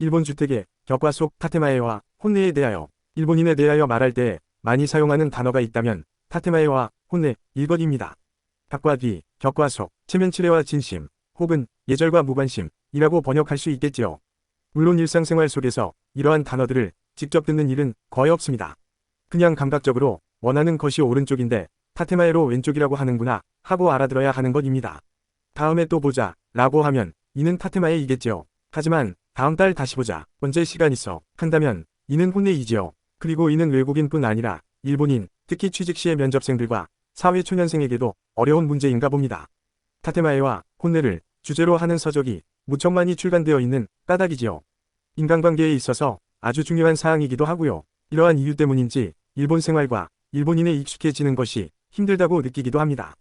일본 주택의 격과 속 타테마에와 혼내에 대하여 일본인에 대하여 말할 때 많이 사용하는 단어가 있다면 타테마에와 혼내 일것입니다. 격과 뒤, 격과 속, 체면치레와 진심, 혹은 예절과 무관심이라고 번역할 수 있겠지요. 물론 일상생활 속에서 이러한 단어들을 직접 듣는 일은 거의 없습니다. 그냥 감각적으로 원하는 것이 오른쪽인데 타테마에로 왼쪽이라고 하는구나 하고 알아들어야 하는 것입니다. 다음에 또 보자 라고 하면 이는 타테마에이겠지요. 하지만 다음 달 다시 보자, 언제 시간 있어 한다면 이는 혼내이지요. 그리고 이는 외국인뿐 아니라 일본인, 특히 취직시의 면접생들과 사회초년생에게도 어려운 문제인가 봅니다. 타테마에와 혼내를 주제로 하는 서적이 무척 많이 출간되어 있는 까닭이지요. 인간관계에 있어서 아주 중요한 사항이기도 하고요. 이러한 이유 때문인지 일본 생활과 일본인에 익숙해지는 것이 힘들다고 느끼기도 합니다.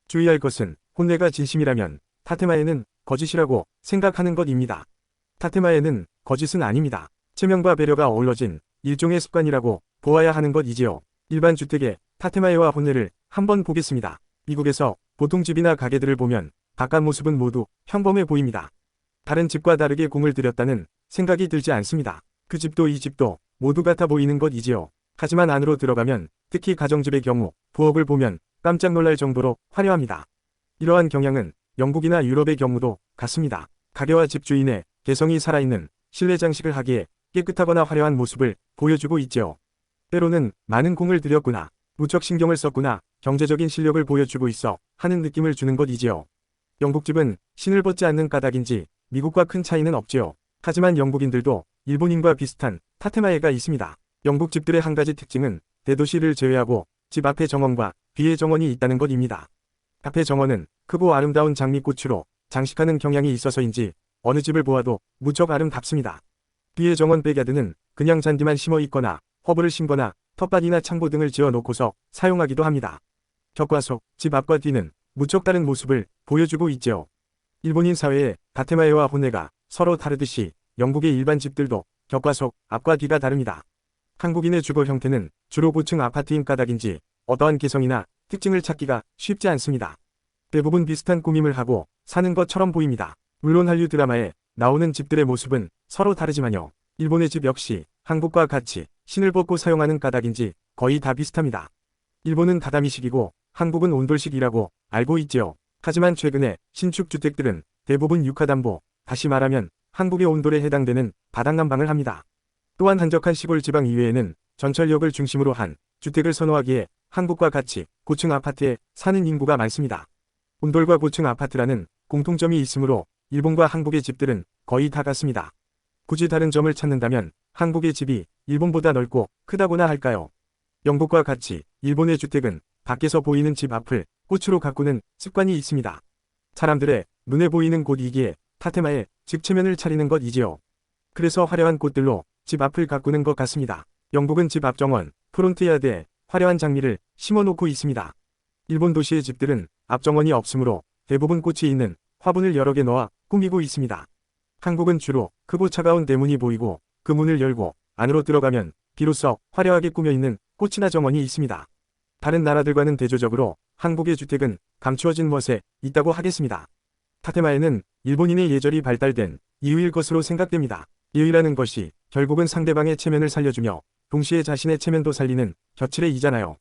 주의할 것은 혼내가 진심이라면 타테마에는 거짓이라고 생각하는 것입니다. 타테마에는 거짓은 아닙니다. 체면과 배려가 어우러진 일종의 습관이라고 보아야 하는 것이지요. 일반 주택의 타테마에와 혼내를 한번 보겠습니다. 미국에서 보통 집이나 가게들을 보면 바깥 모습은 모두 평범해 보입니다. 다른 집과 다르게 공을 들였다는 생각이 들지 않습니다. 그 집도 이 집도 모두 같아 보이는 것이지요. 하지만 안으로 들어가면, 특히 가정집의 경우 부엌을 보면 깜짝 놀랄 정도로 화려합니다. 이러한 경향은 영국이나 유럽의 경우도 같습니다. 가게와 집주인의 개성이 살아있는 실내 장식을 하기에 깨끗하거나 화려한 모습을 보여주고 있지요. 때로는 많은 공을 들였구나, 무척 신경을 썼구나, 경제적인 실력을 보여주고 있어 하는 느낌을 주는 것이지요. 영국집은 신을 벗지 않는 까닭인지 미국과 큰 차이는 없지요. 하지만 영국인들도 일본인과 비슷한 타테마에가 있습니다. 영국 집들의 한 가지 특징은 대도시를 제외하고 집 앞에 정원과 뒤에 정원이 있다는 것입니다. 앞에 정원은 크고 아름다운 장미꽃으로 장식하는 경향이 있어서인지 어느 집을 보아도 무척 아름답습니다. 뒤에 정원 백야드는 그냥 잔디만 심어 있거나 허브를 심거나 텃밭이나 창고 등을 지어 놓고서 사용하기도 합니다. 격과 속, 집 앞과 뒤는 무척 다른 모습을 보여주고 있지요. 일본인 사회의 타테마에와 혼내가 서로 다르듯이 영국의 일반 집들도 격과 속, 앞과 뒤가 다릅니다. 한국인의 주거 형태는 주로 고층 아파트인 까닭인지 어떠한 개성이나 특징을 찾기가 쉽지 않습니다. 대부분 비슷한 꾸밈을 하고 사는 것처럼 보입니다. 물론 한류 드라마에 나오는 집들의 모습은 서로 다르지만요. 일본의 집 역시 한국과 같이 신을 벗고 사용하는 까닭인지 거의 다 비슷합니다. 일본은 다다미식이고 한국은 온돌식이라고 알고 있지요. 하지만 최근에 신축 주택들은 대부분 육하담보, 다시 말하면 한국의 온돌에 해당되는 바닥난방을 합니다. 또한 한적한 시골 지방 이외에는 전철역을 중심으로 한 주택을 선호하기에 한국과 같이 고층 아파트에 사는 인구가 많습니다. 온돌과 고층 아파트라는 공통점이 있으므로 일본과 한국의 집들은 거의 다 같습니다. 굳이 다른 점을 찾는다면 한국의 집이 일본보다 넓고 크다고나 할까요? 영국과 같이 일본의 주택은 밖에서 보이는 집 앞을 꽃으로 가꾸는 습관이 있습니다. 사람들의 눈에 보이는 곳이기에 타테마에 집 체면을 차리는 것이지요. 그래서 화려한 꽃들로 집 앞을 가꾸는 것 같습니다. 영국은 집 앞 정원, 프론트야드에 화려한 장미를 심어놓고 있습니다. 일본 도시의 집들은 앞 정원이 없으므로 대부분 꽃이 있는 화분을 여러 개 넣어 꾸미고 있습니다. 한국은 주로 크고 차가운 대문이 보이고 그 문을 열고 안으로 들어가면 비로소 화려하게 꾸며있는 꽃이나 정원이 있습니다. 다른 나라들과는 대조적으로 한국의 주택은 감추어진 멋에 있다고 하겠습니다. 타테마에는 일본인의 예절이 발달된 이유일 것으로 생각됩니다. 예의라는 것이 결국은 상대방의 체면을 살려주며 동시에 자신의 체면도 살리는 곁칠의이잖아요.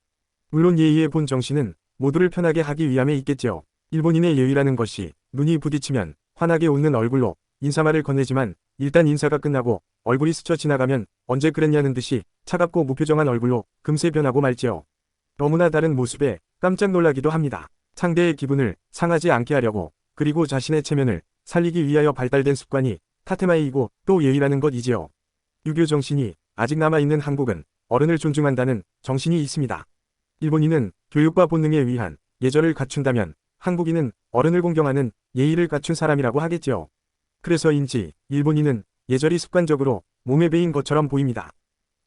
물론 예의의 본 정신은 모두를 편하게 하기 위함에 있겠지요. 일본인의 예의라는 것이 눈이 부딪히면 환하게 웃는 얼굴로 인사말을 건네지만 일단 인사가 끝나고 얼굴이 스쳐 지나가면 언제 그랬냐는 듯이 차갑고 무표정한 얼굴로 금세 변하고 말지요. 너무나 다른 모습에 깜짝 놀라기도 합니다. 상대의 기분을 상하지 않게 하려고, 그리고 자신의 체면을 살리기 위하여 발달된 습관이 타테마이이고 또 예의라는 것이지요. 유교 정신이 아직 남아있는 한국은 어른을 존중한다는 정신이 있습니다. 일본인은 교육과 본능에 의한 예절을 갖춘다면 한국인은 어른을 공경하는 예의를 갖춘 사람이라고 하겠지요. 그래서인지 일본인은 예절이 습관적으로 몸에 배인 것처럼 보입니다.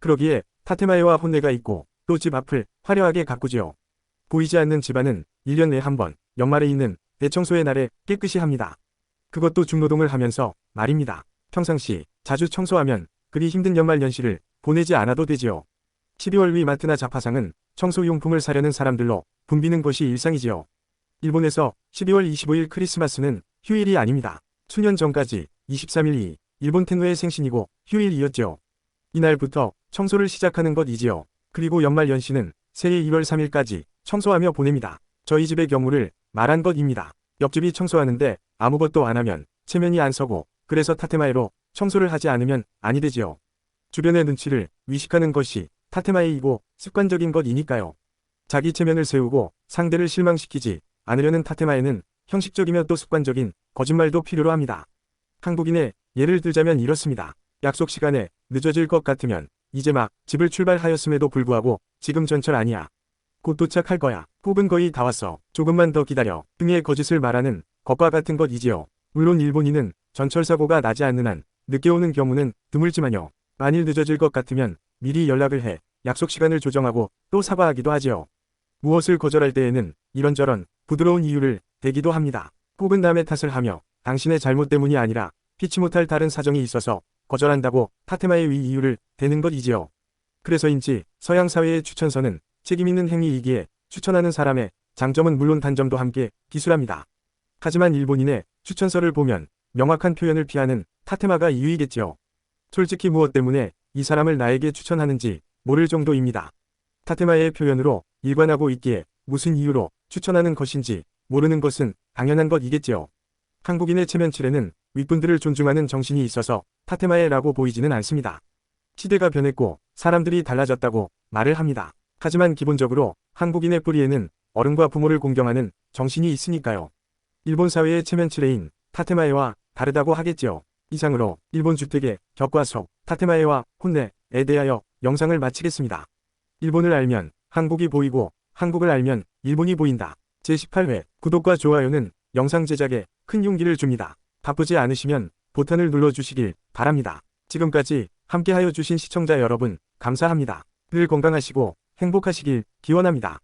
그러기에 타테마에와 혼내가 있고 또 집 앞을 화려하게 가꾸지요. 보이지 않는 집안은 1년 내에 한 번 연말에 있는 대청소의 날에 깨끗이 합니다. 그것도 중노동을 하면서 말입니다. 평상시 자주 청소하면 그리 힘든 연말 연시를 보내지 않아도 되지요. 12월 위 마트나 잡화상은 청소용품을 사려는 사람들로 붐비는 것이 일상이지요. 일본에서 12월 25일 크리스마스는 휴일이 아닙니다. 수년 전까지 23일 이 일본 텐노의 생신이고 휴일이었지요. 이날부터 청소를 시작하는 것이지요. 그리고 연말 연시는 새해 1월 3일까지 청소하며 보냅니다. 저희 집의 경우를 말한 것입니다. 옆집이 청소하는데 아무것도 안 하면 체면이 안 서고, 그래서 타테마에로 청소를 하지 않으면 아니 되지요. 주변의 눈치를 위식하는 것이 타테마에이고 습관적인 것이니까요. 자기 체면을 세우고 상대를 실망시키지 않으려는 타테마에는 형식적이며 또 습관적인 거짓말도 필요로 합니다. 한국인의 예를 들자면 이렇습니다. 약속 시간에 늦어질 것 같으면 이제 막 집을 출발하였음에도 불구하고 지금 전철 아니야. 곧 도착할 거야. 혹은 거의 다 왔어. 조금만 더 기다려. 등의 거짓을 말하는 것과 같은 것이지요. 물론 일본인은 전철 사고가 나지 않는 한 늦게 오는 경우는 드물지만요. 만일 늦어질 것 같으면 미리 연락을 해 약속 시간을 조정하고 또 사과하기도 하지요. 무엇을 거절할 때에는 이런저런 부드러운 이유를 대기도 합니다. 혹은 남의 탓을 하며 당신의 잘못 때문이 아니라 피치 못할 다른 사정이 있어서 거절한다고 타테마의 위 이유를 대는 것이지요. 그래서인지 서양 사회의 추천서는 책임있는 행위이기에 추천하는 사람의 장점은 물론 단점도 함께 기술합니다. 하지만 일본인의 추천서를 보면 명확한 표현을 피하는 타테마가 이유이겠지요. 솔직히 무엇 때문에 이 사람을 나에게 추천하는지 모를 정도입니다. 타테마의 표현으로 일관하고 있기에 무슨 이유로 추천하는 것인지 모르는 것은 당연한 것이겠지요. 한국인의 체면칠에는 윗분들을 존중하는 정신이 있어서 타테마에라고 보이지는 않습니다. 시대가 변했고 사람들이 달라졌다고 말을 합니다. 하지만 기본적으로 한국인의 뿌리에는 어른과 부모를 공경하는 정신이 있으니까요. 일본 사회의 체면칠레인 타테마에와 다르다고 하겠지요. 이상으로 일본 주택의 격과 속, 타테마에와 혼내에 대하여 영상을 마치겠습니다. 일본을 알면 한국이 보이고 한국을 알면 일본이 보인다. 제18회 구독과 좋아요는 영상 제작에 큰 용기를 줍니다. 바쁘지 않으시면 버튼을 눌러주시길 바랍니다. 지금까지 함께하여 주신 시청자 여러분 감사합니다. 늘 건강하시고 행복하시길 기원합니다.